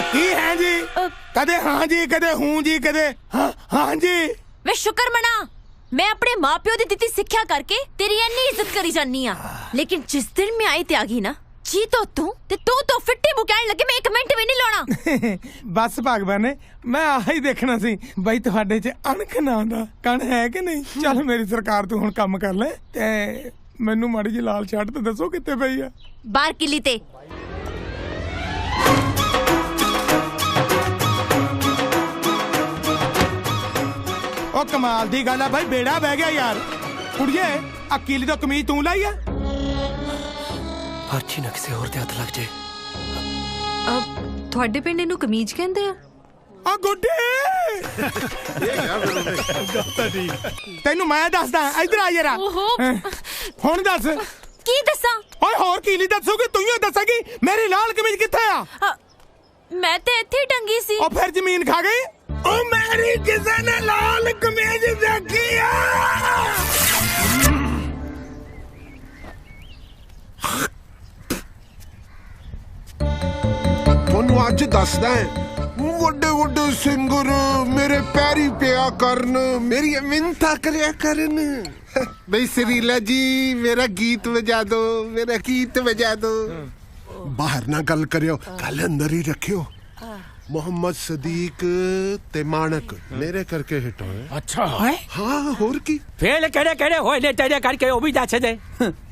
की है जी कदे हाँ जी कदे हूँ जी कदे हाँ जी। वे शुक्र मना मैं अपने माँ प्यो दी दित्ती सिक्ख्या करके तेरी इन्नी इज्जत करी जानी आ, लेकिन जिस दिन मैं आई त्यागी ना जी तो तू फिट्टी बुकैन लगे मैं 1 मिनट भी नहीं लाना। बस भगवान ने मैं आही देखना सी बई तुहाडे च अणख ना दा कण है कि नहीं। चल मेरी सरकार तू हुण काम कर ले ते मैनू माड़ी जी लाल शर्ट ते दसो कित्थे पई आ। बाहर किली ते ओ कमाल दी गल है भाई बेड़ा बह गया यार। कुड़िए आ किली तो कमीज तू लाई है पर्ची ना किसी होर दे हत्थ लग जाए। ਤੁਹਾਡੇ ਪਿੰਡ ਇਹਨੂੰ ਕਮੀਜ਼ ਕਹਿੰਦੇ ਆ। आ गुड्डे तेनू मैं दसदा इधर आ जरा हुण दस की दसा। ओए होर की नहीं दसोगी तू ही दसेगी मेरी लाल कमीज कित्थे आ। मैं ते इत्थे ही टंगी सी। ओ फिर जमीन खा गई। ओ मेरी किसे ने लाल कमीज देखी ਤੁਹਾਨੂੰ ਅੱਜ ਦੱਸਦਾ ਵੱਡੇ ਵੱਡੇ ਸਿੰਗਰ ਮੇਰੇ ਪੈਰੀ ਪਿਆ ਕਰਨ ਮੇਰੀ ਮਿੰਤਾ ਕਰਿਆ ਕਰਨ ਬਈ ਸਰੀਲਾ ਜੀ ਮੇਰਾ ਗੀਤ ਵਜਾ ਦੋ ਮੇਰਾ ਗੀਤ ਵਜਾ ਦੋ। ਬਾਹਰ ਨਾ ਗੱਲ ਕਰਿਓ ਗੱਲ ਅੰਦਰ ਹੀ ਰੱਖਿਓ। मोहम्मद सदीक ते मानक मेरे करके हिट होए। अच्छा हाँ होर की फेल केड़े केड़े होए ने तेरे करके ओ भी दस दे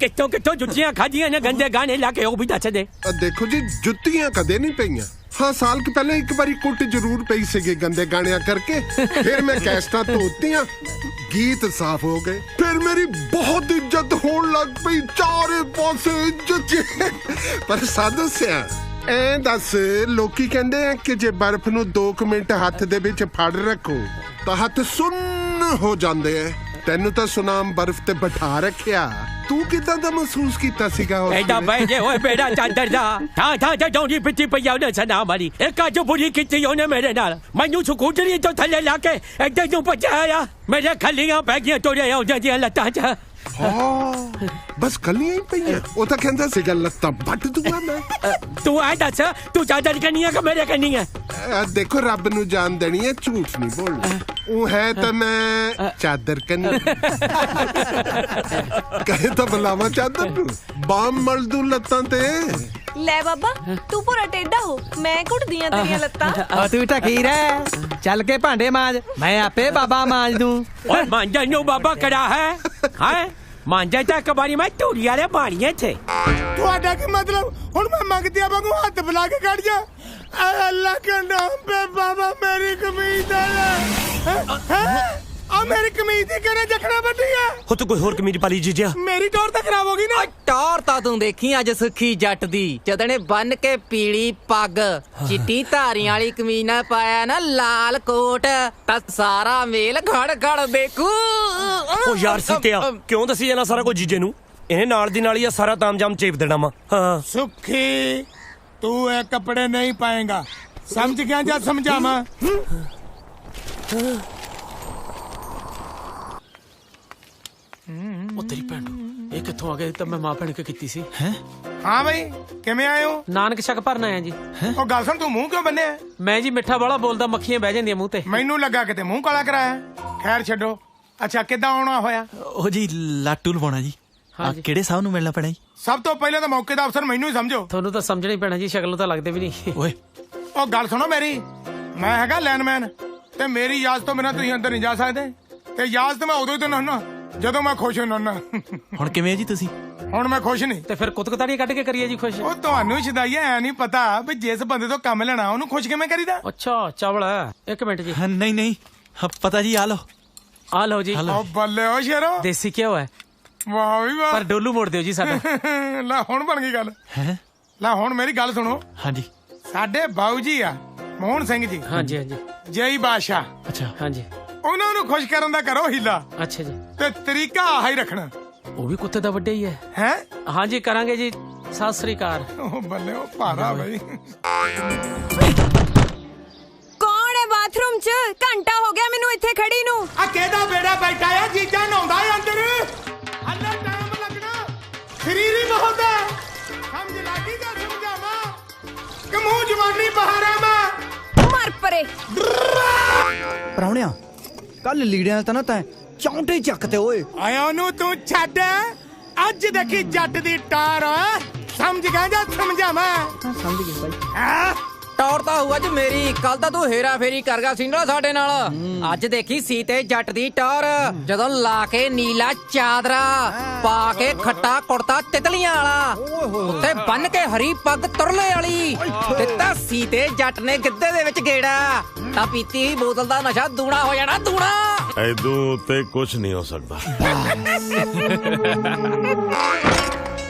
कितों कितों जुत्तियां खादियां ने गंदे गाने लाके ओ भी दस दे। देखो जी जुत्तियां कदे नहीं पईयां। हाँ साल के पहले एक बारी कुट जरूर पई सी गंदे गाने करके फिर मैं कैस्टा धोतियां गीत साफ हो गए फिर मेरी बहुत इज्जत होने लग पई चारे पासे इज्जत पर साधु से ਐ ਦੱਸ ਲੋਕੀ ਕਹਿੰਦੇ ਆ ਕਿ ਜੇ ਬਰਫ਼ ਨੂੰ 2 ਮਿੰਟ ਹੱਥ ਦੇ ਵਿੱਚ ਫੜ ਰੱਖੋ ਤਾਂ ਹੱਥ ਸੁੰਨ ਹੋ ਜਾਂਦੇ ਐ। ਤੈਨੂੰ ਤਾਂ ਸੁਨਾਮ ਬਰਫ਼ ਤੇ ਬਿਠਾ ਰੱਖਿਆ ਤੂੰ ਕਿਦਾਂ ਦਾ ਮਹਿਸੂਸ ਕੀਤਾ ਸੀਗਾ? ਐਡਾ ਬਹਿ ਜੇ ਹੋਏ ਬੇੜਾ ਚਾਦਰ ਦਾ ਠਾ ਡੌਂਡੀ ਪਿੱਟੀ ਪਈਆ ਉਹਨੇ ਸਨਾ ਮਾਰੀ ਇੱਕ ਅੱਜ ਬੁਰੀ ਕੀਤੀ ਉਹਨੇ ਮੇਰੇ ਨਾਲ ਮੈਨੂੰ ਸਕੂਟਰੀ ਤੋਂ ਥੱਲੇ ਲਾ ਕੇ ਐਡੇ ਨੂੰ ਭਜਾਇਆ ਮੇਰੇ ਖੱਲੀਆਂ ਪੈ ਗਈਆਂ ਤੋੜੇ ਆਉਂਦੇ ਦੀਆਂ ਲੱਤਾਂ 'ਚ। ਹਾਂ ਬਸ ਕੱਲੀਆਂ ਹੀ ਪਈਆਂ ਉਹ ਤਾਂ ਕਹਿੰਦਾ ਸੀਗਾ ਲੱਤਾਂ ਵੱਢ ਦੂੰਗਾ ਮੈਂ। ਤੂੰ ਆ ਦੱਸ ਤੂੰ ਚਾਦਰ ਕਰਨੀ ਆ ਕਿ ਮੇਰੇ ਕਰਨੀ ਆ? ਦੇਖੋ ਰੱਬ ਨੂੰ ਜਾਨ ਦੇਣੀ ਹੈ ਝੂਠ ਨਹੀਂ ਬੋਲਣਾ। ਉਹ ਹੈ ਤਾਂ ਮੈਂ ਚਾਦਰ ਕਰਨੀ ਕਹੇ ਤਾਂ ਬੁਲਾਵਾ ਚਾਦਰ ਨੂੰ ਬਾਮ ਮਲ ਦੂ ਲੱਤਾਂ ਤੇ। ਲੈ ਬਾਬਾ ਤੂੰ ਪੂਰਾ ਟੇਡਾ ਹੋ ਮੈਂ ਘੁੱਟਦੀਆਂ ਤੇਰੀਆਂ ਲੱਤਾਂ। ਤੂੰ ਢਕੀ ਰਹਿ ਚੱਲ ਕੇ ਭਾਂਡੇ ਮਾਂਜ ਮੈਂ ਆਪੇ ਬਾਬਾ ਮਾਂਜ ਦੂੰ। ਓਏ ਮਾਂਜਾ ਨੂੰ ਬਾਬਾ ਕਰਾ ਹੈ ਹੈ ਮਾਂਜਾ ਤਾਂ ਇੱਕ ਵਾਰੀ ਮੈਂ ਧੂੜੀ ਵਾਲੇ ਬਾਣੀਏ ਥੇ। ਤੁਹਾਡਾ ਕੀ ਮਤਲਬ ਹੁਣ ਮੈਂ ਮੰਗਦਿਆ ਵਾਂਗੂ ਹੱਥ ਬੁਲਾ ਕੇ ਕੱਢ ਜਾ। अल्लाह के नाम पे बाबा मेरी कमीज मेरी कमीज की कहने जखना बटी है हो तो कोई होर कमीज पाली जीजिया मेरी टौर तो खराब होगी ना। ਟੌਰ ਤਾਂ ਤੂੰ ਦੇਖੀ ਅੱਜ ਸੁੱਖੀ ਜੱਟ ਦੀ ਜਦਨੇ ਬੰਨ ਕੇ ਪੀਲੀ ਪੱਗ ਚਿੱਟੀ ਧਾਰੀਆਂ ਵਾਲੀ ਕਮੀਜ਼ ਨਾਲ ਪਾਇਆ ਨਾ ਲਾਲ ਕੋਟ ਤਾਂ ਸਾਰਾ ਮੇਲ ਖੜ ਖੜ ਦੇਖੂ। ਓ ਯਾਰ ਸਿੱਟਿਆ ਕਿਉਂ ਦੱਸੀ ਜਾਣਾ ਸਾਰਾ ਕੁਝ ਜੀਜੇ ਨੂੰ ਇਹਨੇ ਨਾਲ ਦੀ ਨਾਲ ਹੀ ਸਾਰਾ ਤਾਮਜਾਮ ਚੇਪ ਦੇਣਾ ਵਾ। ਹਾਂ सुखी तू ये कपड़े नहीं पाएगा समझ गया जा समझावा। ਉਹ ਤੇਰੀ ਭੈਣ ਨੂੰ ਇਹ ਕਿੱਥੋਂ ਆ ਗਏ ਤਾਂ ਮੈਂ ਮਾਂ ਭੈਣ ਕੇ ਕੀਤੀ ਸੀ। हाँ भाई किवें आए हो? ਨਾਨਕ ਸ਼ੱਕ ਭਰਨ ਆਇਆ ਜੀ। ओ गल सुन तू मुंह क्यों बन्ने ਮੈਂ ਜੀ ਮਿੱਠਾ ਵਾਲਾ ਬੋਲਦਾ ਮੱਖੀਆਂ ਬਹਿ ਜਾਂਦੀਆਂ ਮੂੰਹ ਤੇ। मैनू लगा किते मुंह काला कराया। खैर छड्डो अच्छा किदां आउणा होया? ਉਹ ਜੀ ਲਾਟੂ ਲਵਾਉਣਾ ਜੀ ਆ ਕਿਹੜੇ ਸਾਹਿਬ ਨੂੰ ਮਿਲਣਾ ਪੈਣਾ ਜੀ? सब तो पहले तो मौके दा अफसर मैनू ही समझो। ਤੁਹਾਨੂੰ ਤਾਂ ਸਮਝਣਾ ਹੀ ਪੈਣਾ ਜੀ ਸ਼ਕਲ ਤਾਂ ਲੱਗਦੇ ਵੀ ਨਹੀਂ। ਓਏ ओ गल सुनो मेरी मैं हैगा लैंडमैन ते मेरी इजाजत तो बिना तुसीं अंदर नहीं जा सकदे ते इजाजत मैं उदों ही देना हुन्ना ਜਦੋਂ ਮੈਂ ਖੁਸ਼ ਹੁੰਨਾ। ਹੁਣ ਕਿਵੇਂ ਜੀ ਤੁਸੀਂ? ਹੁਣ ਮੈਂ ਖੁਸ਼ ਨਹੀਂ ਤੇ ਫਿਰ ਕੁੱਤਕਤਾੜੀਆਂ ਕੱਢ ਕੇ ਕਰੀਏ ਜੀ ਖੁਸ਼। ਉਹ ਤੁਹਾਨੂੰ ਛਦਾਈਆ ਐ ਨਹੀਂ ਪਤਾ ਵੀ ਜਿਸ ਬੰਦੇ ਤੋਂ ਕੰਮ ਲੈਣਾ ਉਹਨੂੰ ਖੁਸ਼ ਕਿਵੇਂ ਕਰੀਦਾ। ਅੱਛਾ ਚਾਵਲ ਹੈ ਇੱਕ ਮਿੰਟ ਜੀ। ਨਹੀਂ ਨਹੀਂ ਪਤਾ ਜੀ ਆ ਲਓ ਆ ਲਓ ਜੀ। ਉਹ ਬੱਲੇ ਓ ਸ਼ੇਰੋ ਦੇਸੀ ਘਿਓ ਹੈ ਵਾਹ ਵੀ ਵਾਹ ਪਰ ਡੋਲੂ ਮੋੜ ਦਿਓ ਜੀ ਸਾਡਾ। ਲੈ ਹੁਣ ਬਣ ਗਈ ਗੱਲ। ਹੈ ਲੈ ਹੁਣ ਮੇਰੀ ਗੱਲ ਸੁਣੋ। ਹਾਂਜੀ ਸਾਡੇ ਬਾਊ ਜੀ ਆ ਮੋਹਨ ਸਿੰਘ ਜੀ ਹਾਂਜੀ ਹਾਂਜੀ ਜੈ ਬਾਦਸ਼ਾਹ ਅੱਛਾ ਹਾਂਜੀ ਉਹਨਾਂ ਨੂੰ ਖੁਸ਼ ਕਰਨ ਦਾ ਕਰੋ ਹੀਲਾ ਅੱਛਾ ਜੀ ਤੇ ਤਰੀਕਾ ਆਹ ਹੀ ਰੱਖਣਾ। ਉਹ ਵੀ ਕੁੱਤੇ ਦਾ ਵੱਡਾ ਹੀ ਹੈ। ਹੈ ਹਾਂਜੀ ਕਰਾਂਗੇ ਜੀ ਸਤਿ ਸ੍ਰੀ ਅਕਾਲ। ਉਹ ਬੱਲੇ ਉਹ ਭਾਰਾ ਬਈ। ਕੌਣ ਹੈ ਬਾਥਰੂਮ 'ਚ ਘੰਟਾ ਹੋ ਗਿਆ ਮੈਨੂੰ ਇੱਥੇ ਖੜੀ ਨੂੰ। ਆ ਕਿਹਦਾ ਬੇੜਾ ਬੈਠਾ ਆ ਜੀਜਾ ਨਹਾਉਂਦਾ ਹੈ ਅੰਦਰ ਹੱਲੇ ਟਾਈਮ ਲੱਗਣਾ ਸਰੀਰ ਹੀ ਬਹੁਤ ਹੈ ਸਮਝ ਲੱਗੀ ਜਾਂ ਸਮਝਾਵਾਂ ਕਿ ਮੂੰਹ ਜਵਾਨੀ ਬਹਾਰਾ ਮੈਂ ਪ੍ਰਾਹੁਣਿਆ ਕੱਲ ਲੀੜਿਆਂ ਤਾਂ ਨਾ ਤੈਂ ਚੌਂਟੇ ਚੱਕਤੇ ਓਏ। ਆਇਆ ਉਹਨੂੰ ਤੂੰ ਛੱਡ, ਅੱਜ ਦੇਖੀ ਜੱਟ ਦੀ ਟਾਰ ਸਮਝ ਗਿਆ ਜਾਂ ਸਮਝਾਵਾਂ? ਸਮਝ ਗਈ ਬਾਈ। ਟੌਰ ਤਾਂ ਹੋਊ ਅੱਜ ਮੇਰੀ, ਕੱਲ ਤਾਂ ਤੂੰ ਹੇਰਾ ਫੇਰੀ ਕਰ ਗਿਆ ਸਿੰਡਲਾ ਸਾਡੇ ਨਾਲ। ਅੱਜ ਦੇਖੀ ਸੀਤੇ ਜੱਟ ਦੀ ਟੌਰ, ਜਦੋਂ ਲਾ ਕੇ ਨੀਲਾ ਚਾਦਰਾ ਪਾ ਕੇ ਖੱਟਾ ਕੁੜਤਾ ਤਿਤਲੀਆਂ ਵਾਲਾ, ਉੱਤੇ ਬੰਨ ਕੇ ਹਰੀ ਪੱਗ ਤੁਰਲੇ ਵਾਲੀ, ਦਿੱਤਾ ਸੀਤੇ ਜੱਟ ਨੇ ਗਿੱਧੇ ਦੇ ਵਿੱਚ ਗੇੜਾ, ਤਾਂ ਪੀਤੀ ਹੀ ਬੋਤਲ ਦਾ ਨਸ਼ਾ ਦੂਣਾ ਹੋ ਜਾਣਾ ਦੂਣਾ। ਐਦੋਂ ਉੱਤੇ ਕੁਝ ਨਹੀਂ ਹੋ ਸਕਦਾ।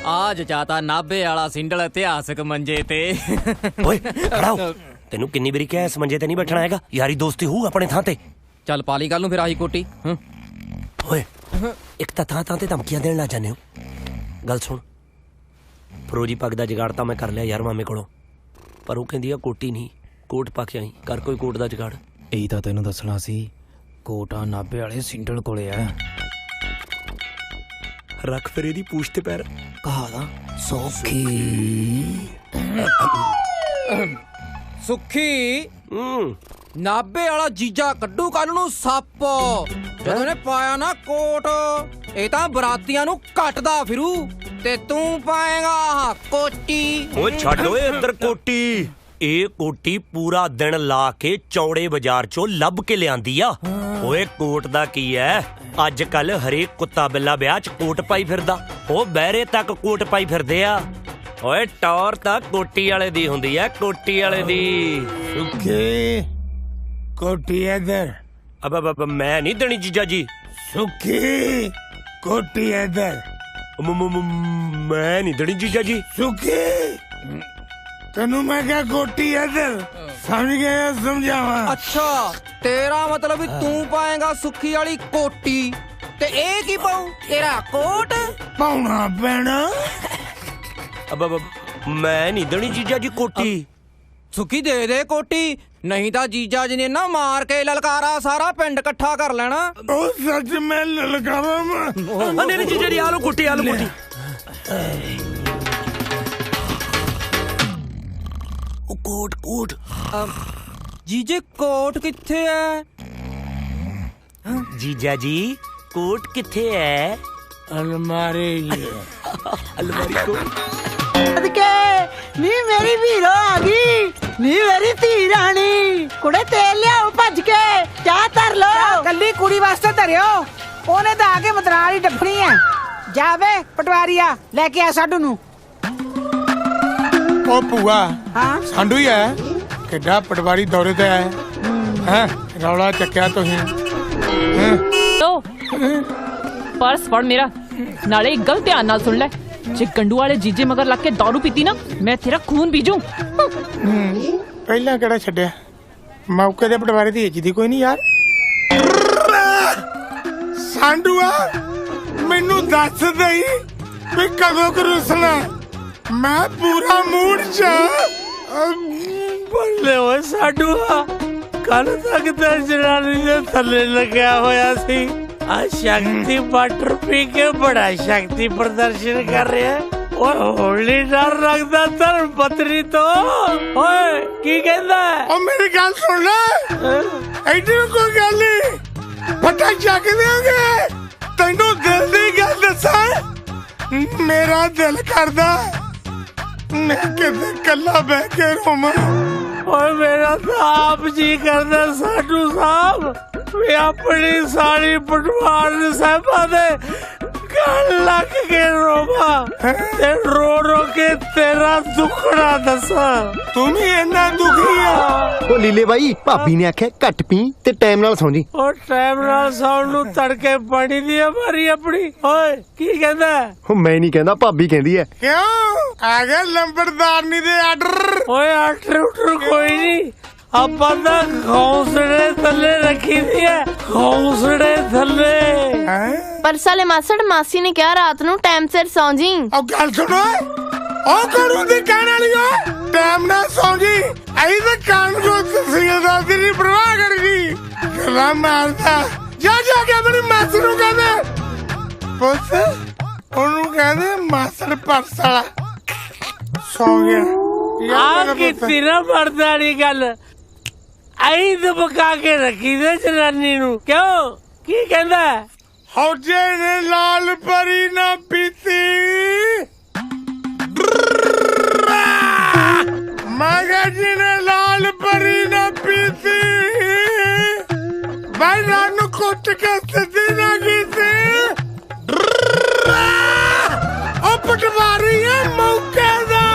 ਆਜ ਚਾਤਾ ਨਾਭੇ ਵਾਲਾ ਸਿੰਡਲ ਇਤਿਹਾਸਕ ਮੰਜੇ ਤੇ। ਓਏ ਖੜਾ ਹੋ, ਤੈਨੂੰ ਕਿੰਨੀ ਵਾਰੀ ਕਿਹਾ ਇਸ ਮੰਜੇ ਤੇ ਨਹੀਂ ਬੈਠਣਾ ਹੈਗਾ, ਯਾਰੀ ਦੋਸਤੀ ਹੋਊ ਆਪਣੇ ਥਾਂ ਤੇ। ਚੱਲ ਪਾਲੀ ਕੱਲ ਨੂੰ ਫਿਰ ਆਹੀ ਕੋਟੀ। ਓਏ ਇੱਕ ਤਾਂ ਥਾਂ ਤੇ ਧਮਕੀਆਂ ਦੇਣ ਲੱਗ ਜਾਂਦੇ ਹੋ। ਗੱਲ ਸੁਣ, ਫਰੋਜੀ ਪੱਗ ਦਾ ਜੁਗਾੜ ਤਾਂ ਮੈਂ ਕਰ ਲਿਆ ਯਾਰ ਮਾਮੇ ਕੋਲੋਂ, ਪਰ ਉਹ ਕਹਿੰਦੀ ਆ ਕੋਟੀ ਨਹੀਂ, ਕੋਟ ਪਾ ਕੇ ਆਈ, ਕਰ ਕੋਈ ਕੋਟ ਦਾ ਜੁਗਾੜ। ਇਹੀ ਤਾਂ ਤੈਨੂੰ ਦੱਸਣਾ ਸੀ, ਕੋਟਾ ਨਾਭੇ ਵਾਲੇ ਸਿੰਡਲ ਕੋਲੇ ਆ। ਰੱਖ ਫਿਰ ਇਹਦੀ ਪੂਛ ਤੇ ਪੈਰ। ਕਹਾਦਾ ਸੌਖੀ ਸੁੱਖੀ ਨਾਭੇ ਵਾਲਾ ਜੀਜਾ ਕੱਢੂ ਕੱਲ ਨੂੰ ਸੱਪ, ਜਦੋਂ ਨੇ ਪਾਇਆ ਨਾ ਕੋਟ, ਇਹ ਤਾਂ ਬਰਾਤੀਆਂ ਨੂੰ ਕੱਟਦਾ ਫਿਰੂ, ਤੇ ਤੂੰ ਪਾਏਗਾ ਕੋਟੀ। ਓਏ ਛੱਡ ਓਏ ਇੱਧਰ ਕੋਟੀ, ਇਹ ਕੋਟੀ ਪੂਰਾ ਦਿਨ ਲਾ ਕੇ ਚੌੜੇ ਬਾਜ਼ਾਰ ਚੋਂ ਲੱਭ ਕੇ ਲਿਆਂਦੀ ਆ। ਓਏ ਕੋਟ ਦਾ ਕੀ ਐ, ਅੱਜ ਕੱਲ ਹਰੇਕ ਕੁੱਤਾ ਬਿੱਲਾ ਵਿਆਹ ਚ ਕੋਟ ਪਾਈ ਫਿਰਦਾ, ਉਹ ਬਹਿਰੇ ਤੱਕ ਕੋਟ ਪਾਈ ਫਿਰਦੇ ਆ। ਓਏ ਟੌਰ ਤਾਂ ਕੋਟੀ ਵਾਲੇ ਦੀ ਹੁੰਦੀ ਐ, ਕੋਟੀ ਵਾਲੇ ਦੀ। ਸੁੱਖੀ ਕੋਟੀ ਇੱਧਰ। ਅਬ ਮੈਂ ਨਹੀਂ ਦੇਣੀ ਜੀਜਾ ਜੀ। ਸੁੱਖੀ ਕੋਟੀ ਇੱਧਰ। ਮੈਂ ਨਹੀਂ ਦੇਣੀ ਜੀਜਾ ਜੀ। ਸੁੱਖੀ ਤੈਨੂੰ ਮੈਂ ਕਿਹਾ ਕੋਟੀ ਇੱਧਰ, ਸਮਝ ਗਿਆ? ਸਮਝਾਵਾਂ? ਅੱਛਾ ਤੇਰਾ ਮਤਲਬ ਵੀ ਤੂੰ ਪਾਏਗਾ ਸੁੱਖੀ ਵਾਲੀ ਕੋਟੀ, ਤੇ ਇਹ ਕੀ ਪਾਉ ਤੇਰਾ ਕੋਟ? ਪਾਉਣਾ ਪੈਣਾ। ਅਬ ਮੈਂ ਨਹੀਂ ਦੇਣੀ ਜੀਜਾ ਜੀ ਕੋਟੀ। ਸੁੱਖੀ ਦੇ ਦੇ ਕੋਟੀ, ਨਹੀਂ ਤਾਂ ਜੀਜਾ ਜੀ ਨੇ ਨਾ ਮਾਰ ਕੇ ਲਲਕਾਰਾ ਸਾਰਾ ਪਿੰਡ ਇਕੱਠਾ ਕਰ ਲੈਣਾ। ਉਹ ਸੱਚ ਮੈਂ ਲਲਕਾਰਾਂ ਨਹੀਂ ਜੀਜਾ ਜੀ, ਆ ਲੋ ਕੋਟੀ, ਆ ਲੋ ਕੋਟੀ। ਉਹ ਕੋਟ ਕੋਟ ਜੀਜੇ ਕੋਟ ਕਿੱਥੇ ਐ? ਜੀਜਾ ਜੀ ਕੋਟ ਕਿੱਥੇ ਐ? ਅਲਮਾਰੀ ਕੋ ਨੀ ਮੇਰੀ ਵੀਰੋ ਆ ਗਈ, ਨੀ ਮੇਰੀ ਧੀ ਰਾਣੀ, ਕੁੜੇ ਤੇਲ ਲਿਆਓ ਭੱਜ ਕੇ, ਚਾਹ ਧਰ ਲੋ। ਕੱਲੀ ਕੁੜੀ ਵਾਸਤੇ ਧਰਿਓ, ਉਹਨੇ ਤਾਂ ਆ ਕੇ ਮਤਰਾਲੀ ਡੱਫਣੀ ਐ। ਜਾਵੇ ਪਟਵਾਰੀਆ ਲੈ ਕੇ ਆ ਸਾਡੂ ਨੂੰ। ਉਹ ਭੂਆ ਹਾਂ ਸਾਡੂ ਹੀ ਹੈ, ਕਿੱਡਾ ਪਟਵਾਰੀ ਦੌਰੇ ਤੇ ਆਇਆ ਹੈ, ਰੌਲਾ ਚੱਕਿਆ ਤੁਸੀਂ। ਪਰਸ ਫੜ ਮੇਰਾ, ਨਾਲੇ ਇੱਕ ਗੱਲ ਧਿਆਨ ਨਾਲ ਸੁਣ ਲੈ, ਜੇ ਗੰਡੂ ਵਾਲੇ ਜੀਜੇ ਮਗਰ ਲੱਗ ਕੇ ਦਾਰੂ ਪੀਤੀ ਨਾ, ਮੈਂ ਤੇਰਾ ਖੂਨ ਪੀਜੂ। ਪਹਿਲਾਂ ਕਿਹੜਾ ਛੱਡਿਆ, ਮੌਕੇ ਦੇ ਪਟਵਾਰੀ ਦੀ ਇੱਜ਼ਤ ਕੋਈ ਨਹੀਂ ਯਾਰ। ਸਾਂਡੂਆ ਮੈਨੂੰ ਦੱਸ ਦਈ ਵੀ ਕਦੋਂ ਕਰੂਸਣਾ, ਮੈਂ ਪੂਰਾ ਮੂਡ ਚ। ਬੱਲੇ ਓਏ ਸਾਡੂਆ, ਕੱਲ ਤੱਕ ਤਾਂ ਜਨਾਨੀ ਦੇ ਥੱਲੇ ਲੱਗਿਆ ਹੋਇਆ ਸੀ, ਆ ਸ਼ਕਤੀ ਵਾਟਰ ਪੀ ਕੇ ਬੜਾ ਸ਼ਕਤੀ ਪ੍ਰਦਰਸ਼ਨ ਕਰ ਰਿਹਾ। ਓਏ ਹੋਲੀ ਡਰ ਰੱਖਦਾ ਧਰਮ ਪਤਨੀ ਤੋਂ। ਓਏ ਕੀ ਕਹਿੰਦਾ? ਉਹ ਮੇਰੀ ਗੱਲ ਸੁਣ ਲੈ, ਇੱਧਰ ਕੋਈ ਗੱਲ ਨਹੀਂ, ਫਟਾ ਚੱਕ ਦਿਆਂਗੇ। ਤੈਨੂੰ ਦਿਲ ਦੀ ਗੱਲ ਦੱਸਾਂ, ਮੇਰਾ ਦਿਲ ਕਰਦਾ ਮੈਂ ਕਿਤੇ ਕੱਲਾ ਬਹਿ ਕੇ ਰੋਵਾਂ। ਓਏ ਮੇਰਾ ਤਾਂ ਆਪ ਜੀ ਕਰਦਾ ਸਾਡੂ ਸਾਹਿਬ ਵੀ ਆਪਣੀ ਸਾਰੀ ਪਟਵਾਰ ਸਾਹਿਬਾਂ ਦੇ ਗੱਲ ਲੱਗ ਕੇ ਰੋਵਾਂ, ਤੇ ਰੋ ਕੇ ਤੇਰਾ ਦੁੱਖੜਾ ਦੱਸਾਂ। ਤੂੰ ਵੀ ਇੰਨਾ ਦੁਖੀ ਆ? ਉਹ ਲੀਲੇ ਬਾਈ, ਭਾਬੀ ਨੇ ਆਖਿਆ ਘੱਟ ਪੀ ਤੇ ਟਾਈਮ ਨਾਲ ਸੌਂ ਜੀ। ਉਹ ਟਾਈਮ ਨਾਲ ਸੌਣ ਨੂੰ ਤੜਕੇ ਪਾਣੀ ਦੀ ਮਾਰੀ ਆਪਣੀ। ਓਏ ਕੀ ਕਹਿੰਦਾ? ਉਹ ਮੈਂ ਨਹੀਂ ਕਹਿੰਦਾ, ਭਾਬੀ ਕਹਿੰਦੀ ਐ। ਕਿਉਂ ਆ ਗਿਆ ਲੰਬੜਦਾਰਨੀ ਦੇ ਆਰਡਰ? ਓਏ ਆਰਡਰ ਕੋਈ ਨਹੀਂ, ਆਪਾਂ ਤਾਂ ਖੌਸੜੇ ਥੱਲੇ ਰੱਖੀ ਦੀ ਐ, ਖੌਸੜੇ ਥੱਲੇ। ਪਰਸ ਵਾਲੇ ਮਾਸੜ, ਮਾਸੀ ਨੇ ਕਿਹਾ ਰਾਤ ਨੂੰ ਟਾਈਮ ਸਿਰ ਸੌਂ ਜੀ। ਉਹ ਗੱਲ ਸੁਣੋ, ਉਹ ਕਰੂ ਦੀ ਕਹਿਣ ਵਾਲੀ ਓ, ਟਾਈਮ ਨਾਲ ਸੌਂ ਜੀ। ਐਂ ਤਾਂ ਕਾਨ ਕੋ ਤਹਿਸੀਲਦਾਰ ਦੀ ਨਹੀਂ ਪਰਵਾਹ ਕਰਦੀ, ਗੱਲਾਂ ਮਾਰਦਾ। ਜਾ ਕੇ ਆਪਣੀ ਮਾਸੀ ਨੂੰ ਕਹਿੰਦੇ, ਪੁੱਤ ਉਹਨੂੰ ਕਹਿੰਦੇ ਮਾਸੜ ਪਰਸ ਵਾਲਾ ਸੌਂ ਗਿਆ। ਆ ਕੀਤੀ ਨਾ ਮਰਦਾਂ ਵਾਲੀ ਗੱਲ, आई दबका के रखी दे जनानी नू क्यों की कहंदा हौजे ने लाल परी ना पीती मगर जी ने लाल परी ना पीती भाई नानू कुट के सिद्धि ना कीती ओ पटवारी है मौके दा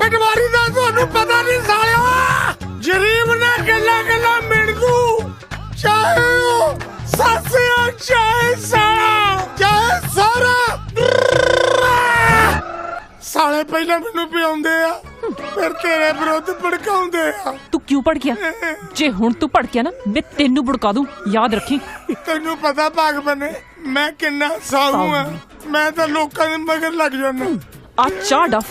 पटवारी दा ਤੁਹਾਨੂੰ पता नहीं सालिया जरीब ना गल्ला गल्ला मिल दू चाहे सासे चाहे सारा चाहे सारा साले पहले मैनू पियाउंदे आ फिर तेरे विरुद्ध भड़काउंदे आ तू क्यों भड़किया जे हुण तू भड़किया ना मैं तेनू भड़का दूं याद रखी तेनू पता भाग बने मैं किन्ना साहू हां मैं तो लोकां दे मगर लग जाना आ चाह डफ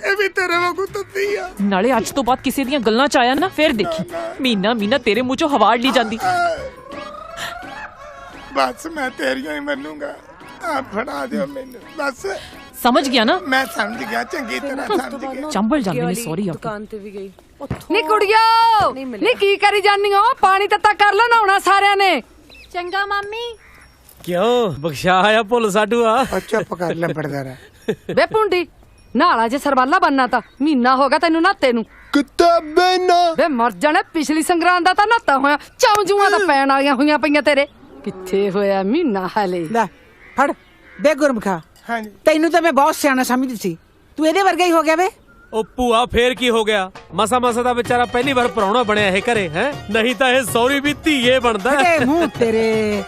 ਇਹ ਵੀ ਤੇਰੇ ਵਾਂਗੂ ਤੱਤੀ ਆ ਨਾਲੇ ਅੱਜ ਤੋਂ ਬਾਅਦ ਕਿਸੇ ਦੀਆਂ ਗੱਲਾਂ ਚ ਆਇਆ ਨਾ ਫਿਰ ਦੇਖੀ ਮਹੀਨਾ ਮਹੀਨਾ ਤੇਰੇ ਮੂੰਹ ਚੋਂ ਹਵਾ ਢਲੀ ਜਾਂਦੀ ਬਸ ਮੈਂ ਤੇਰੀਆਂ ਹੀ ਮੰਨੂਗਾ ਆ ਫੜਾ ਦਿਓ ਮੈਨੂੰ ਬਸ समझ गया ना मैं समझ गया चंगी तरह समझ गया चंबल जाने में सॉरी दुकान ते भी गई नी कुड़ियो नी की करी जानी हो पानी तत्ता कर लो नहाउणा सारिਆਂ ने चंगा मामी क्यों बख्शा आया भुल साडू आ चुप कर ले पड़दारा बे पुंडी नाला जे सरवाला बनना था महीना हो गया तेनू नाते नू किताबे ना बे मर जाने पिछली संग्रांद दा तां नाता होया चौंजूआं दा पैण वालियां होईयां पईयां तेरे किथे होया महीना हाले ਲੈ ਫੜ ਬੇ ਗੁਰਮਖਾ ਹਾਂਜੀ ਤੈਨੂੰ ਤਾਂ ਮੈਂ ਬਹੁਤ ਸਿਆਣਾ ਸਮਝਦੀ ਸੀ ਤੂੰ ਇਹਦੇ ਵਰਗਾ ਹੀ ਹੋ ਗਿਆ ਵੇ ਉਹ ਭੂਆ ਫੇਰ ਕੀ ਹੋ ਗਿਆ ਮਸਾ ਮਸਾ ਦਾ ਵਿਚਾਰਾ ਪਹਿਲੀ ਵਾਰ ਪਰਾਉਣਾ ਬਣਿਆ ਇਹ ਘਰੇ ਹੈ ਨਹੀਂ ਤਾਂ ਇਹ ਸੌਰੀ ਵੀ ਧੀਏ ਬਣਦਾ ਏ ਮੂੰਹ ਤੇਰੇ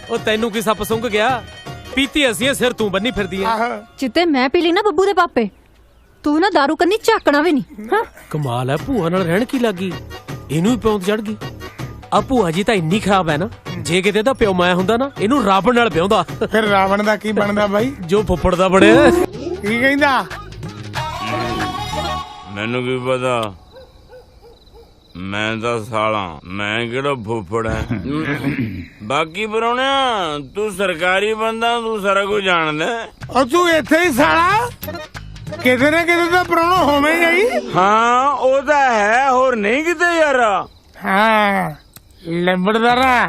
ਉਹ ਤੈਨੂੰ ਕੀ ਸੱਪ ਸੁੰਘ ਗਿਆ ਪੀਤੀ ਅਸੀਂ ਸਿਰ ਤੂੰ ਬੰਨੀ ਫਿਰਦੀ ਐ ਜਿੱਤੇ ਮੈਂ ਪੀ ਲਈ ਨਾ ਬੱਬੂ ਦੇ ਪਾਪੇ ਤੂੰ ਨਾ ਦਾਰੂ ਕੰਨੀ ਝਾਕਣਾ ਵੀ ਨਹੀਂ ਹਾਂ ਕਮਾਲ ਹੈ ਭੂਆ ਨਾਲ ਰਹਿਣ ਕੀ ਲੱਗੀ ਇਹਨੂੰ ਵੀ ਪੌਂਦ ਚੜ ਗਈ ਆ ਭੂਆ ਜੀ ਤਾਂ ਇੰਨੀ ਖਰਾਬ ਹੈ ਨਾ ਜੇ ਕਿਤੇ ਦਾ ਪਿਓ ਮੈਂ ਹੁੰਦਾ ਨਾ ਇਹਨੂੰ ਰਾਵਣ ਨਾਲ ਵਿਆਹੁੰਦਾ ਫਿਰ ਰਾਵਣ ਦਾ ਕੀ ਬਣਦਾ ਬਾਈ ਜੋ ਫੁੱਫੜ ਦਾ ਬਣਿਆ ਕੀ ਕਹਿੰਦਾ ਮੈਨੂੰ ਕੀ ਪਤਾ ਮੈਂ ਤਾਂ ਸਾਲਾ ਮੈਂ ਕਿਹੜਾ ਫੁੱਫੜ ਹੈ ਬਾਕੀ ਪਰਾਉਣਿਆ ਤੂੰ ਸਰਕਾਰੀ ਬੰਦਾ ਤੂੰ ਸਾਰਾ ਕੁਝ ਜਾਣਦਾ ਉਹ ਤੂੰ ਇੱਥੇ ਹੀ ਸਾਲਾ ਕਿਤੇ ਨਾ ਕਿਤੇ ਤਾਂ ਪਰਾਉਣਾ ਹੋਵੇਂਗਾ ਹੀ ਹਾਂ ਉਹ ਤਾਂ ਹੈ ਹੋਰ ਨਹੀਂ ਕਿਤੇ ਯਾਰ ਹਾਂ ਲੰਬੜਦਾਰਾ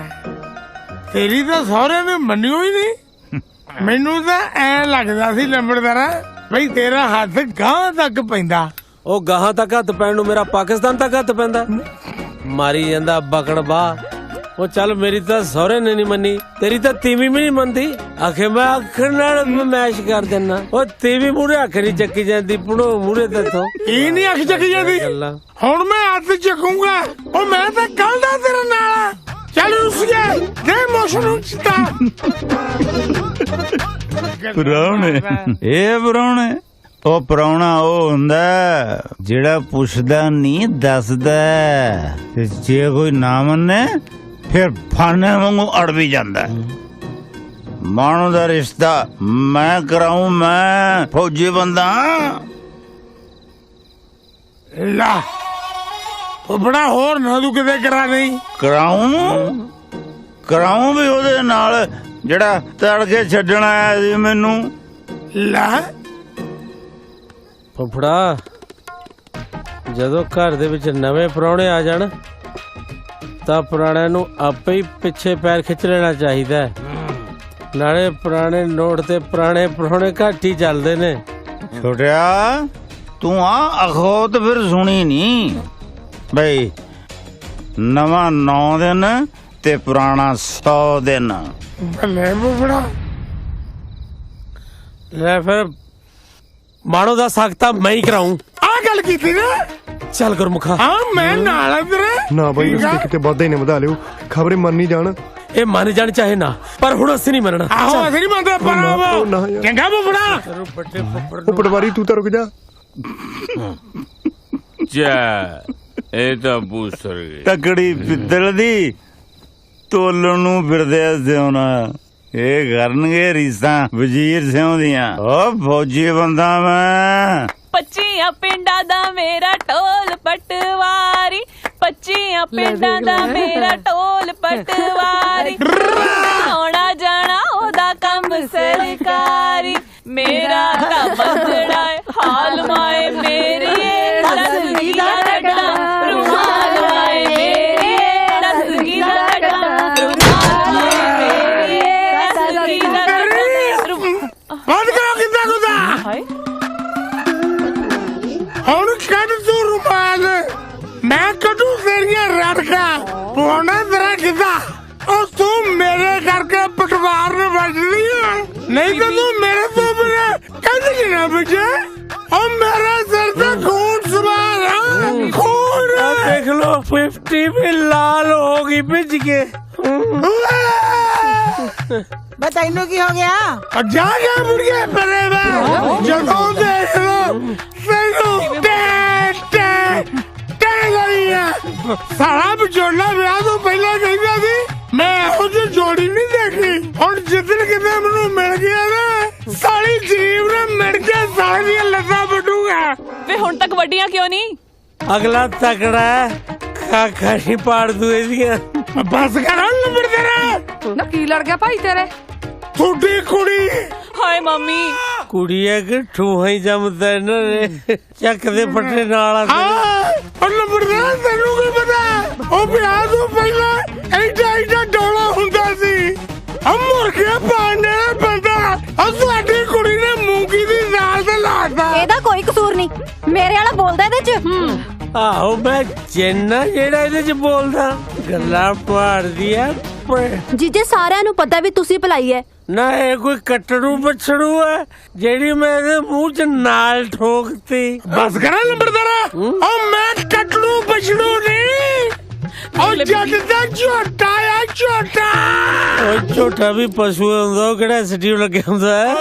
ਤੇਰੀ ਤਾਂ ਸਹੁਰੇ ਨੇ ਮੰਨਿਓ ਹੀ ਨਹੀਂ ਮੈਨੂੰ ਤਾਂ ਐ ਲੱਗਦਾ ਸੀ ਲੰਬੜਦਾਰਾ ਬਈ ਤੇਰਾ ਹੱਥ ਗਾਂ ਤੱਕ ਪੈਂਦਾ ਉਹ ਗਾਹਾਂ ਤੱਕ ਹੱਥ ਪੈਣ ਨੂੰ ਮੇਰਾ ਪਾਕਿਸਤਾਨ ਤੱਕ ਹੱਥ ਪੈਂਦਾ ਮਾਰੀ ਜਾਂਦਾ ਬਕੜ ਬਾ ਉਹ ਚੱਲ ਮੇਰੀ ਤਾਂ ਸਹੁਰੇ ਨੇ ਨਹੀਂ ਮੰਨੀ ਤੇਰੀ ਤਾਂ ਤੀਵੀਂ ਵੀ ਨਹੀਂ ਮੰਨਦੀ ਆਖੇ ਮੈਂ ਅੱਖ ਨਾਲ ਮੈਸ਼ ਕਰ ਦਿੰਨਾ ਉਹ ਤੀਵੀਂ ਮੂਹਰੇ ਅੱਖ ਨਹੀਂ ਚੱਕੀ ਜਾਂਦੀ ਪੁੜੋ ਮੂਹਰੇ ਤੇਥੋਂ ਇਹ ਨਹੀਂ ਅੱਖ ਚੱਕੀ ਜਾਂਦੀ ਹੁਣ ਮੈਂ ਹੱਥ ਚੱਕੂਗਾ ਉਹ ਮੈਂ ਤਾਂ ਕੱਲ ਦਾ ਤੇਰੇ ਨਾਲ ਚੱਲ ਰੁੱਸੀਏ ਦੇ ਮੋਸ਼ਨ ਚਿੱਤਾ ਪਰਾਉਣੇ ਇਹ ਪਰਾਉਣੇ ਉਹ ਪਰਾਉਣਾ ਉਹ ਹੁੰਦਾ ਜਿਹੜਾ ਪੁੱਛਦਾ ਨਹੀਂ ਦੱਸਦਾ ਤੇ ਜੇ ਕੋਈ ਨਾ ਮੰਨੇ ਫਿਰ ਫਾਨੇ ਵਾਂਗੂ ਅੜ ਵੀ ਜਾਂਦਾ ਮਾਣੋ ਦਾ ਰਿਸ਼ਤਾ ਮੈਂ ਕਰਾਉਂ ਮੈਂ ਫੌਜੀ ਬੰਦਾ ਲਾ ਉਹ ਬੜਾ ਹੋਰ ਨਾ ਤੂੰ ਕਿਤੇ ਕਰਾ ਨਹੀਂ ਕਰਾਉਂ ਵੀ ਉਹਦੇ ਨਾਲ ਜਿਹੜਾ ਤੜਕੇ ਛੱਡਣ ਆਇਆ ਸੀ ਮੈਨੂੰ ਲਾ ਫੁੱਫੜਾ ਜਦੋਂ ਘਰ ਦੇ ਵਿੱਚ ਨਵੇਂ ਪ੍ਰਾਹੁਣੇ ਆ ਜਾਣ ਤਾਂ ਪੁਰਾਣਿਆਂ ਨੂੰ ਆਪੇ ਹੀ ਪਿੱਛੇ ਪੈਰ ਖਿੱਚ ਲੈਣਾ ਚਾਹੀਦਾ ਹੈ ਨਾਲੇ ਪੁਰਾਣੇ ਨੋਟ ਤੇ ਪੁਰਾਣੇ ਪ੍ਰਾਹੁਣੇ ਘੱਟ ਹੀ ਚੱਲਦੇ ਨੇ ਛੋਟਿਆ ਤੂੰ ਆ ਅਖੌਤ ਫਿਰ ਸੁਣੀ ਨਹੀਂ ਬਈ ਨਵਾਂ 9 ਦਿਨ ਤੇ ਪੁਰਾਣਾ 100 ਦਿਨ ਲੈ ਬੁਬੜਾ ਲੈ ਫਿਰ ਮਾਣੋ ਦਾ ਸਖਤਾ ਮੈਂ ਹੀ ਕਰਾਉਂ ਆ ਗੱਲ ਕੀਤੀ ਨਾ ਚੱਲ ਗੁਰਮੁਖਾ ਹਾਂ ਮੈਂ ਨਾਲ ਤੇਰੇ ਨਾ ਬਾਈ ਰਿਸ਼ਤੇ ਕਿਤੇ ਵਾਧਾ ਹੀ ਨਾ ਵਧਾ ਲਿਓ ਖਬਰੇ ਮੰਨ ਨਹੀਂ ਜਾਣ ਇਹ ਮੰਨ ਜਾਣ ਚਾਹੇ ਨਾ ਪਰ ਹੁਣ ਅਸੀਂ ਨਹੀਂ ਮੰਨਣਾ ਆਹੋ ਅਸੀਂ ਨਹੀਂ ਮੰਨਦੇ ਪਰ ਚੰਗਾ ਬੁਬੜਾ ਉਹ ਪਟਵਾਰੀ ਤੂੰ ਤਾਂ ਰੁਕ ਜਾ ਇਹ ਤਾਂ ਬੂਸਰ ਗਈ ਤਕੜੀ ਪਿੱਤਲ ਦੀ ਤੋਲਣ ਨੂੰ ਫਿਰਦੇ ਸਿਉਣਾ ਇਹ ਕਰਨਗੇ ਰੀਸਾਂ ਵਜ਼ੀਰ ਸਿਉਂ ਦੀਆਂ ਓ ਫੌਜੀ ਬੰਦਾ ਮੈਂ 25 ਪਿੰਡਾਂ ਦਾ ਮੇਰਾ ਢੋਲ ਪਟਵਾਰੀ 25 ਪਿੰਡਾਂ ਦਾ ਮੇਰਾ ਢੋਲ ਪਟਵਾਰੀ ਆਉਣਾ ਜਾਣਾ ਉਹਦਾ ਕੰਮ ਸਰਕਾਰੀ ਮੇਰਾ ਤਾਂ ਬੰਦੜਾ ਹਾਲ ਮਾਏ ਮੇਰੀ ਦੱਸਦੀ ਦਾ ਰੱਡਾ ਰੁਮਾਲ मैं कटू तेरिया रड़का पौना तेरा किता और तू मेरे करके पटवार में बैठ रही है। नहीं तो तू मेरे तो बिना कैसे गिना बचे और मेरा सर से खून सवार है खून। देख लो 50 में लाल होगी बिज के। बताइनो की हो गया जा गया मुर्गे परे में जब देख लो सैनो सारा बिचौला ब्याह तो पहले कहता थी मैं उसे जोड़ी नहीं देखी और जितने कितने मैनू मिल गया ना सारी जीव ने मिल के सारी लता बटूगा। वे हुण तक वड्डियां क्यों नहीं? अगला तकड़ा है काका नहीं पाड़ दू इसकी। बस करो लंबड़ तेरा ना की लड़ गया भाई तेरे छोटी कुड़ी। हाय मम्मी कुड़िया के ठूहा ही जमदा है ना रे चक दे पट्टे नाल और लंबड़ तेरा तेनू की पता ओ ब्याह तो पहले ऐडा डोला हुंदा सी हम मुर्गे पाने बंदा और साडी कुड़ी ने मूंगी दी दाल ते लाता। ਇਹਦਾ ਕੋਈ ਕਸੂਰ ਨਹੀਂ ਮੇਰੇ ਵਾਲਾ ਬੋਲਦਾ ਇਹਦੇ ਚ। ਆਹੋ ਮੈਂ ਜਿੰਨਾ ਜਿਹੜਾ ਇਹਦੇ ਚ ਬੋਲਦਾ ਗੱਲਾਂ ਮਾਰਦੀ ਆ ਜੀਜੇ ਸਾਰਿਆਂ ਨੂੰ ਪਤਾ ਵੀ ਤੁਸੀਂ ਭਲਾਈ ਹੈ ਨਾ ਇਹ ਕੋਈ ਕੱਟੜੂ ਬਛੜੂ ਹੈ ਜਿਹੜੀ ਮੈਂ ਇਹਦੇ ਮੂੰਹ ਚ ਨਾਲ ਠੋਕਤੀ। ਬਸ ਕਰਾਂ ਲੰਬੜਦਾਰਾ ਉਹ ਮੈਂ ਕੱਟੜੂ ਬਛੜੂ ਨਹੀਂ ਉਹ ਜੱਟ ਦਾ ਝੋਟਾ ਆ ਝੋਟਾ। ਉਹ ਝੋਟਾ ਵੀ ਪਸ਼ੂ ਹੁੰਦਾ ਉਹ ਕਿਹੜਾ ਸਟੀਵ ਲੱਗਿਆ ਹੁੰਦਾ ਹੈ।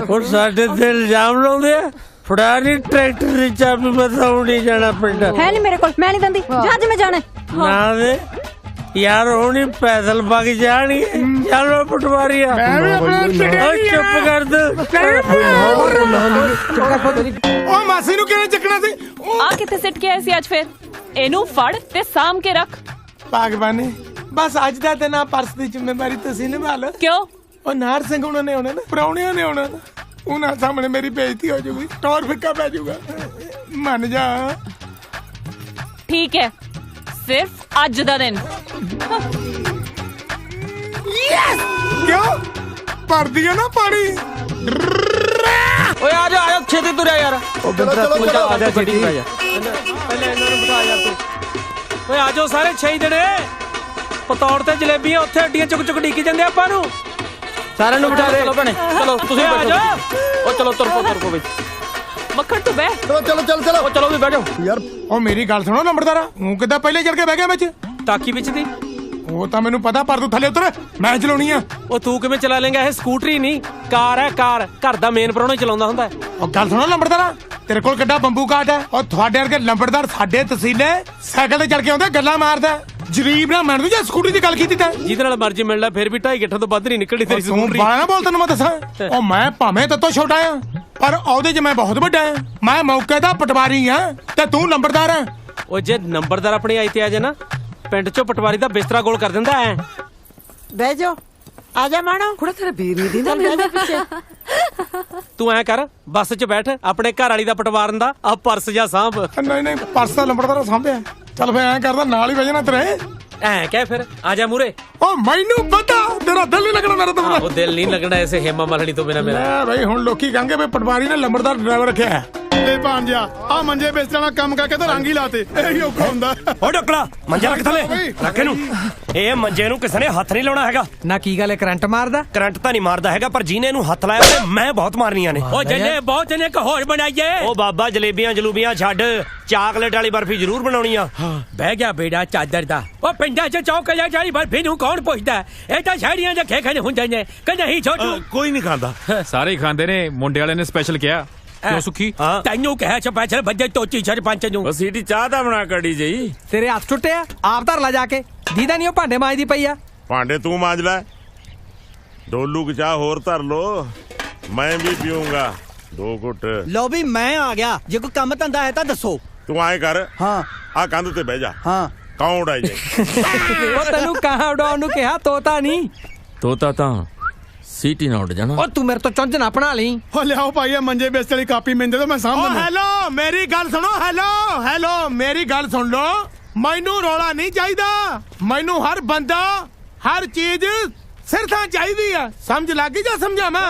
ਹੁਣ ਸਾਡੇ ਤੇ ਇਲਜ਼ਾਮ ਲਾਉਂਦੇ ਆ ਫੜਾ ਨਹੀਂ ਟਰੈਕਟਰ ਦੀ ਚਾਬੀ ਬਤਾਉ ਨਹੀਂ ਜਾਣਾ ਪਿੰਡ ਹੈ ਨਹੀਂ ਮੇਰੇ ਕੋਲ ਮੈਂ ਨਹੀਂ ਦਿੰਦੀ ਜੱਜ ਮੈਂ ਜਾਣਾ ਨਾ ਦੇ यार होनी पैदल भाग जानी चलो पटवारिया चुप कर दे ओ मासी नु किने चकना सी आ किथे सिट के ऐसी आज फिर एनू फड़ ते साम के रख पागबानी बस आज दा दिन आ पर्स दी जिम्मेदारी तुसी निभा लो। क्यों ओ नार सिंह उन्होंने होना ना प्राहुणियों ने होना उन्हां सामने मेरी बेइज्जती हो जाएगी टौर फिक्का पै जाऊगा मान जा। ठीक है सिर्फ आज दा दिन। यस क्यों भर दिया ना पानी। ओए आ जा छेती तुरिया यार। ओ बिंद्रा तू जा आ जा गड्डी में आ जा पहले इन्होंने बता यार तू। ओए आ जाओ सारे 6 जने पतौड़ ते जलेबियां ਉੱਥੇ ਅੱਡੀਆਂ ਚੁੱਕ ਚੁੱਕ ਢੀਕੀ ਜਾਂਦੇ ਆਪਾਂ ਨੂੰ ਸਾਰਿਆਂ ਨੂੰ ਬਿਠਾ ਦੇ। चलो भैने चलो ਤੁਸੀਂ बैठो ओ चलो तुर पो बे मक्खन तू बह चलो ओ चलो भी बैठो यार ओ मेरी गल सुनो लंबड़दारा हूं किदा पहले चढ़ के बह गया विच ਟਾਕੀ ਵਿੱਚ ਦੀ ਉਹ ਤਾਂ ਮੈਨੂੰ ਪਤਾ ਪਰ ਤੂੰ ਥੱਲੇ ਉਤਰ ਮੈਂ ਚਲਾਉਣੀ ਆ। ਉਹ ਤੂੰ ਕਿਵੇਂ ਚਲਾ ਲੇਂਗਾ ਇਹ ਸਕੂਟਰੀ ਨਹੀਂ ਕਾਰ ਹੈ ਕਾਰ ਘਰ ਦਾ ਮੇਨ ਪ੍ਰਾਹੁਣਾ ਚਲਾਉਂਦਾ ਹੁੰਦਾ। ਉਹ ਗੱਲ ਸੁਣੋ ਲੰਬੜਦਾਰਾ ਤੇਰੇ ਕੋਲ ਕਿੱਡਾ ਬੰਬੂ ਕਾਟ ਹੈ ਉਹ ਤੁਹਾਡੇ ਵਰਗੇ ਲੰਬੜਦਾਰ ਸਾਡੇ ਤਸੀਲੇ ਸਾਈਕਲ ਤੇ ਚੜ ਕੇ ਆਉਂਦਾ ਗੱਲਾਂ ਮਾਰਦਾ ਜਰੀਬ ਨਾ ਮੰਨ ਦੂ ਜੇ ਸਕੂਟਰੀ ਦੀ ਗੱਲ ਕੀਤੀ ਤਾਂ ਜਿਹਦੇ ਨਾਲ ਮਰਜ਼ੀ ਮਿਲ ਲੈ ਫਿਰ ਵੀ 2.5 ਗਿੱਠਾਂ ਤੋਂ ਵੱਧ ਨਹੀਂ ਨਿਕਲਦੀ ਤੇਰੀ ਸਕੂਟਰੀ। ਤੂੰ ਬਾਲਾ ਨਾ ਬੋਲ ਤੈਨੂੰ ਮੈਂ ਦੱਸਾਂ ਉਹ ਮੈਂ ਭਾਵੇਂ ਤੇਤੋਂ ਛੋਟਾ ਆ ਪਰ ਉਹਦੇ 'ਚ ਮੈਂ ਬਹੁਤ ਵੱਡਾ ਆ ਮੈਂ ਮੌਕੇ ਦਾ ਪਟਵਾਰੀ ਆ ਤੇ ਤੂੰ ਲੰਬੜਦਾਰ ਆ। ਉਹ ਜੇ ਨੰਬਰਦਾਰ ਆਪਣੀ ਆਈ ਤੇ ਆ ਜਾ ਨਾ ਪਿੰਡ 'ਚੋਂ ਪਟਵਾਰੀ ਦਾ ਬਿਸਤਰਾ ਗੋਲ ਕਰ ਦਿੰਦਾ ਐ। ਬਹਿ ਜਾ ਆ ਜਾ ਮਾਣੋ ਕੁੜਾ ਤੇਰਾ ਵੀਰ ਨਹੀਂ ਦਿੰਦਾ ਤੂੰ ਐ ਕਰ ਬੱਸ 'ਚ ਬੈਠ ਆਪਣੇ ਘਰ ਵਾਲੀ ਦਾ ਪਟਵਾਰਨ ਦਾ ਆ ਪਰਸ ਜਾਂ ਸਾਂਭ। ਨਹੀਂ ਪਰਸ ਤਾਂ ਲੰਬੜਦਾਰ ਸਾਂਭਿਆ ਚੱਲ ਫੇ ਐ ਕਰਦਾ ਨਾਲ ਹੀ ਵਜਣਾ ਤੇਰੇ ਐ ਕਹਿ ਫਿਰ ਆ ਜਾ ਮੂਰੇ। ਉਹ ਮੈਨੂੰ ਪਤਾ ਤੇਰਾ ਦਿਲ ਨਹੀਂ ਲੱਗਣਾ ਮੇਰਾ ਤਾਂ ਉਹ ਦਿਲ ਨਹੀਂ ਲੱਗਣਾ ਐਸੇ ਹੇਮਾ ਮਾਲਣੀ ਤੋਂ ਬਿਨਾ ਮੇਰਾ। ਲੈ ਬਈ ਹੁਣ ਲੋਕੀ ਕਹਾਂਗੇ ਵੀ ਪਟਵਾਰੀ ਨੇ ਲੰਬੜਦਾਰ ਡਰਾਈਵਰ ਰੱਖਿਆ ਤੇ ਭਾਂਜਿਆ ਆ ਮੰਜੇ ਵੇਚਣ ਵਾਲਾ ਕੰਮ ਕਰਕੇ ਤਾਂ ਰੰਗ ਹੀ ਲਾਤੇ ਇਹੀ ਔਖਾ ਹੁੰਦਾ। ਓ ਡੋਕਲਾ ਮੰਜਾ ਰੱਖ ਥੱਲੇ ਰੱਖ ਇਹਨੂੰ ਇਹ ਮੰਜੇ ਨੂੰ ਕਿਸੇ ਨੇ ਹੱਥ ਨਹੀਂ ਲਾਉਣਾ ਹੈਗਾ ਨਾ ਕੀ ਗੱਲ ਹੈ ਕਰੰਟ ਮਾਰਦਾ ਕਰੰਟ ਤਾਂ ਨਹੀਂ ਮਾਰਦਾ ਹੈਗਾ ਪਰ ਜਿਹਨੇ ਇਹਨੂੰ ਹੱਥ ਲਾਇਆ ਤੇ ਮੈਂ ਬਹੁਤ ਮਾਰਨੀਆਂ ਨੇ। ਉਹ ਜਨੇ ਬਹੁਤ ਨੇ ਕਿ ਹੋਰ ਬਣਾਈਏ। ਉਹ ਬਾਬਾ ਜਲੇਬੀਆਂ ਜਲੂਬੀਆਂ ਛੱਡ ਚਾਕਲੇਟ ਵਾਲੀ ਬਰਫੀ ਜ਼ਰੂਰ ਬਣਾਉਣੀ ਆ। ਬਹਿ ਗਿਆ ਬੇੜਾ ਚਾਦਰ ਦਾ ਉਹ ਪਿੰਡਾਂ 'ਚ ਚੌਕਲੇ ਵਾਲੀ ਬਰਫੀ ਨੂੰ ਕੌਣ ਪੁੱਛਦਾ ਇਹ ਤਾਂ ਸ਼ਹਿਰੀਆਂ ਦੇ ਖੇਖਣੇ ਹੁੰਦੇ ਨੇ ਕਿ ਨਹੀਂ ਛੋਟੂ। ਕੋਈ ਨਹੀਂ ਖਾਂਦਾ ਸਾਰੇ ਹੀ ਖਾਂਦੇ ਨੇ ਮੁੰਡੇ ਵਾਲੇ ਨੇ ਸਪੈਸ਼ਲ ਕਿਹਾ ਕਿਉਂ ਸੁੱਖੀ ਤੈਨੂੰ ਕਿਹਾ ਸਪੈਸ਼ਲ ਵੱਜੇ ਤੋਚੀ ਸਰਪੰਚ ਨੂੰ ਸੀਟੀ ਚਾਹ ਦਾ ਬਣਾ ਕੜੀ ਜਈ ਤੇਰੇ ਹੱਥ ਟੁੱਟਿਆ ਆਪ ਧਰ ਲਾ ਜਾ ਕੇ ਦੀਦਾ ਨਹੀਂ ਉਹ ਭਾਂਡੇ ਮਾਂਜਦੀ ਪਈ ਆ। ਭਾਂਡੇ ਤੂੰ ਮਾਂਜ ਲੈ ਡੋਲੂ ਕੀ ਚਾਹ ਹੋਰ ਧਰ ਲੋ ਮੈਂ ਵੀ ਪੀਊਂਗਾ 2 ਘੁੱਟ। ਲਓ ਵੀ ਮੈਂ ਆ ਗਿਆ ਜੇ ਕੋਈ ਕੰਮ ਧੰਦਾ ਹੈ ਤਾਂ ਦੱਸੋ। ਤੂੰ ਆਏ ਕਰ ਹਾਂ ਆ ਕੰਧ ਤੇ ਬਹਿ ਜਾ ਹਾਂ ਕੌਣ ਉਡਾਈ ਜਾਏ। ਉਹ ਤੈਨੂੰ ਕਹਾਂ ਉਡਾਉਣ ਨੂੰ ਕਿਹਾ ਤੋਤਾ ਨਹੀਂ ਤੋਤਾ ਤਾਂ ਸੀਟੀ ਨਾ ਉੱਡ ਜਾਣਾ। ਉਹ ਤੂੰ ਮੇਰੇ ਤੋਂ ਚੁੰਝ ਨਾ ਬਣਾ ਲਈ। ਓ ਲਿਆਓ ਭਾਈ ਮੰਜੇ ਵੇਚ ਵਾਲੀ ਕਾਪੀ ਮੈਨੂੰ ਦੇ ਮੈਂ ਸਾਹਮਣੇ। ਹੈਲੋ ਮੇਰੀ ਗੱਲ ਸੁਣੋ ਹੈਲੋ ਮੇਰੀ ਗੱਲ ਸੁਣ ਲੋ ਮੈਨੂੰ ਰੌਲਾ ਨਹੀਂ ਚਾਹੀਦਾ ਮੈਨੂੰ ਹਰ ਬੰਦਾ ਹਰ ਚੀਜ਼ ਸਿਰ ਥਾਂ ਚਾਹੀਦੀ ਆ ਸਮਝ ਲੱਗੀ ਜਾਂ ਸਮਝਾਵਾਂ।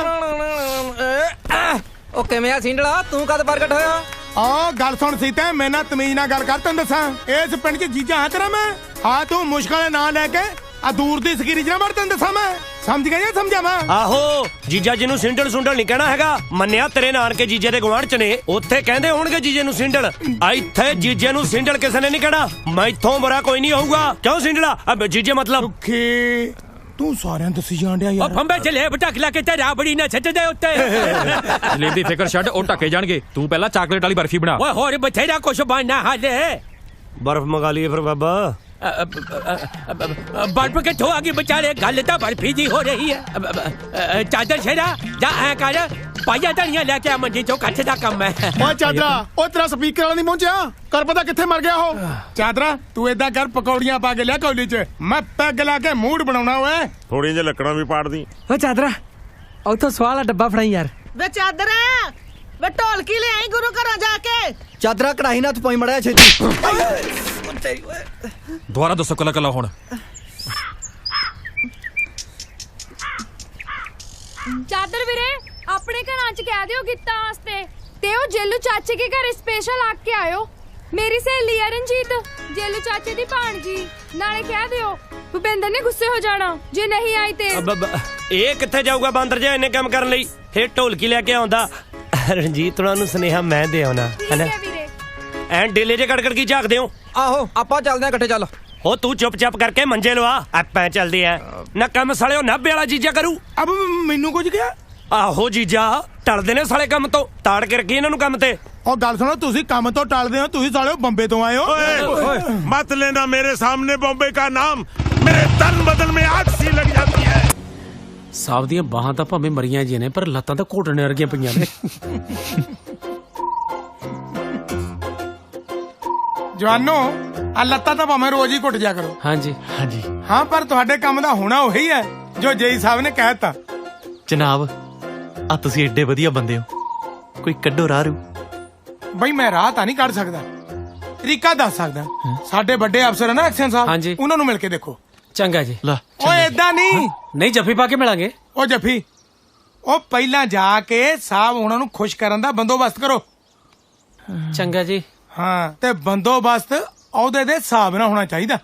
ਉਹ ਕਿਵੇਂ ਆ ਸਿੰਡਲਾ ਤੂੰ ਕਦ ਪ੍ਰਗਟ ਹੋਇਆ ਆ ਗੱਲ ਸੁਣ ਸੀਤੇ ਮੈਂ ਨਾ ਤਮੀਜ਼ ਨਾਲ ਗੱਲ ਕਰ ਤੈਨੂੰ ਦੱਸਾਂ ਇਸ ਪਿੰਡ 'ਚ ਜੀਜਾ ਹਾਂ ਤੇਰਾ ਮੈਂ ਹਾਂ ਤੂੰ ਮੁਸ਼ਕਲ ਨਾਂ ਲੈ ਕੇ ਆ ਦੂਰ ਦੀ ਸਕੀਰੀ ਜਨਾ ਵੜ ਤੈਨੂੰ ਦੱਸਾਂ ਮੈਂ ਸਮਝ ਗਿਆ ਜਾਂ ਸਮਝਾਵਾਂ ਆਹੋ ਜੀਜਾ ਜੀ ਨੂੰ ਸਿੰਡਲ ਸੁੰਡਲ ਨਹੀਂ ਕਹਿਣਾ ਹੈਗਾ ਮੰਨਿਆ ਤੇਰੇ ਨਾਨਕੇ ਜੀਜੇ ਦੇ ਗੁਆਂਢ ਚ ਨੇ ਉੱਥੇ ਕਹਿੰਦੇ ਹੋਣਗੇ ਜੀਜੇ ਨੂੰ ਸਿੰਡਲ ਇੱਥੇ ਜੀਜੇ ਨੂੰ ਸਿੰਡਲ ਕਿਸੇ ਨੇ ਨਹੀਂ ਕਹਿਣਾ ਮੈਥੋਂ ਬੁਰਾ ਕੋਈ ਨਹੀਂ ਹੋਊਗਾ ਕਿਉਂ ਸਿੰਡਲਾ ਅਬ ਜੀਜੇ ਮਤਲਬ ਤੂੰ ਸਾਰਿਆਂ ਨੂੰ ਦੱਸੀ ਜਾਣ ਡਿਆ ਯਾਰ ਉਹ ਫੰਬੇ ਜਲੇਬ ਢੱਕ ਲਾ ਕੇ ਤੇ ਰਾਬੜੀ ਨਾ ਛੱਡ ਦੇ ਉੱਤੇ ਜਲੇਬ ਦੀ ਫਿਕਰ ਛੱਡ ਉਹ ਢੱਕੇ ਜਾਣਗੇ ਤੂੰ ਪਹਿਲਾਂ ਚਾਕਲੇਟ ਵਾਲੀ ਬਰਫੀ ਬਣਾ ਓਏ ਹੋਰ ਬਥੇਰਾ ਕੁਛ ਬਣਨਾ ਹਾਲੇ ਬਰਫ ਮੰਗਾ ਲਈਏ ਫਿਰ ਬਾਬਾ बर्फ के ठो आगे बेचारे गल तो बर्फी दी हो रही है चादर छेड़ा जा ऐ कर पाया धनिया लेके आ मंडी चो कच्छ दा कम है ਓਏ ਚਾਦਰਾ ਉਹ ਤੇਰਾ ਸਪੀਕਰ ਵਾਲਾ ਨਹੀਂ ਪਹੁੰਚਿਆ ਕਰ ਪਤਾ ਕਿੱਥੇ ਮਰ ਗਿਆ ਉਹ ਚਾਦਰਾ ਤੂੰ ਏਦਾਂ ਕਰ ਪਕੌੜੀਆਂ ਪਾ ਕੇ ਲਿਆ ਕੌਲੀ 'ਚ ਮੈਂ ਪੈਗ ਲਾ ਕੇ ਮੂਡ ਬਣਾਉਣਾ ਓਏ ਥੋੜੀਆਂ ਜਿਹੀਆਂ ਲੱਕੜਾਂ ਵੀ ਪਾੜ ਦੀ ਓ ਚਾਦਰਾ ਉੱਥੋਂ ਸਵਾਲ ਦਾ ਡੱਬਾ ਫੜਾਈ ਯਾਰ ਵੇ ਚਾਦਰਾ ਵੇ ਢੋਲਕੀ ਲੈ ਆਈ ਗੁਰੂ ਘਰੋਂ ਜਾ ਕੇ ਚਾਦਰਾ ਕੜਾਹੀ ਨਾਲ ਪਾਈ ਮੜਿਆ ਛੇਤੀ ਦੁਬਾਰਾ ਦੱਸੋ ਕਲਾ ਕਲਾ ਹੁਣ ਚਾਦਰ ਵੀਰੇ ਆਪਣੇ ਘਰਾਂ 'ਚ ਕਹਿ ਦਿਓ ਗੀਤਾਂ ਵਾਸਤੇ ਤੇ ਉਹ ਜੇਲੂ ਚਾਚੇ ਕੇ ਘਰੇ ਸਪੈਸ਼ਲ ਆ ਕੇ ਆਇਓ ਮੇਰੀ ਸਹੇਲੀ ਆ ਰਣਜੀਤ ਜੇਲੂ ਚਾਚੇ ਦੀ ਭਾਣਜੀ ਨਾਲੇ ਕਹਿ ਦਿਓ ਭੁਪਿੰਦਰ ਨੇ ਗੁੱਸੇ ਹੋ ਜਾਣਾ ਜੇ ਨਹੀਂ ਆਈ ਤੇ ਇਹ ਕਿੱਥੇ ਜਾਊਗਾ ਬਾਂਦਰ ਜਿਹਾ ਇੰਨੇ ਕੰਮ ਕਰਨ ਲਈ ਫੇਰ ਢੋਲਕੀ ਲੈ ਕੇ ਆਉਂਦਾ ਰਣਜੀਤ ਉਹਨਾਂ ਨੂੰ ਸੁਨੇਹਾ ਮੈਂ ਦੇ ਆਉਣਾ ਹੈਨਾ ਐਂ ਡੇਲੇ ਜੇ ਕੜਕੜ ਕੀ ਝਾਕਦੇ ਹੋ ਆਹੋ ਆਪਾਂ ਚੱਲਦੇ ਆ ਇਕੱਠੇ ਚੱਲ ਹੋ ਤੂੰ ਚੁੱਪ ਕਰਕੇ ਮੰਜੇ ਲਵਾ ਆਪਾਂ ਚੱਲਦੇ ਆ ਨਾ ਕੰਮ ਸਾਲਿਓ ਨਾਭੇ ਵਾਲਾ ਜੀਜਾ ਕਰੂ ਅਬ ਮੈਨੂੰ ਕੁਝ ਕਿਹਾ ਆਹੋ ਜੀਜਾ ਟਲਦੇ ਨੇ ਸਾਲੇ ਕੰਮ ਤੋਂ ਤਾੜ ਕੇ ਰੱਖੀ ਇਹਨਾਂ ਨੂੰ ਕੰਮ ਤੇ ਉਹ ਗੱਲ ਸੁਣੋ ਤੁਸੀਂ ਕੰਮ ਤੋਂ ਟਲਦੇ ਹੋ ਤੁਸੀਂ ਸਾਲਿਓ ਬੰਬੇ ਤੋਂ ਆਏ ਹੋ मत लेना मेरे सामने बॉम्बे का नाम मेरे तन बदन में आग सी लग जाती है ਸਾਬ ਦੀਆਂ ਬਾਹਾਂ ਤਾਂ ਭਾਵੇਂ ਮਰੀਆਂ ਜੀ ਨੇ ਪਰ ਲੱਤਾਂ ਤਾਂ ਘੋਟਣੇ ਵਰਗੀਆਂ ਪਈਆਂ ਨੇ ਜਵਾਨੋ ਆ ਲੱਤਾਂ ਤਾਂ ਭਾਵੇਂ ਰੋਜ਼ ਹੀ ਘੁੱਟ ਜਾ ਕਰੋ ਹਾਂਜੀ ਹਾਂਜੀ ਹਾਂ ਪਰ ਤੁਹਾਡੇ ਕੰਮ ਦਾ ਹੋਣਾ ਉਹੀ ਹੈ ਜੋ ਜੇਈ ਸਾਹਿਬ ਨੇ ਕਹਿਤਾ ਜਨਾਬ ਆ ਤੁਸੀਂ ਏਡੇ ਵਧੀਆ ਬੰਦੇ ਹੋ ਕੋਈ ਕੱਢੋ ਰਾਹ ਰੂ ਬਈ ਮੈਂ ਰਾਹ ਤਾਂ ਨਹੀਂ ਕੱਢ ਸਕਦਾ ਤਰੀਕਾ ਦੱਸ ਸਕਦਾ ਸਾਡੇ ਵੱਡੇ ਅਫਸਰ ਹਨ ਨਾ ਐਕਸ਼ਨ ਸਾਹਿਬ ਹਾਂਜੀ ਉਹਨਾਂ ਨੂੰ ਮਿਲ ਕੇ ਦੇਖੋ ਚੰਗਾ ਜੀ ਓਏ ਏਦਾਂ ਨਹੀਂ ਨਹੀਂ ਜੱਫੀ ਪਾ ਕੇ ਮਿਲਾਂਗੇ ਉਹ ਜੱਫੀ ਉਹ ਪਹਿਲਾਂ ਜਾ ਕੇ ਸਾਹਿਬ ਉਹਨਾਂ ਨੂੰ ਖੁਸ਼ ਕਰਨ ਦਾ ਬੰਦੋਬਸਤ ਕਰੋ ਚੰਗਾ ਜੀ ਹਾਂ ਤੇ ਬੰਦੋਬਸਤ ਅਹੁਦੇ ਦੇ ਹਿਸਾਬ ਨਾਲ ਹੋਣਾ ਚਾਹੀਦਾ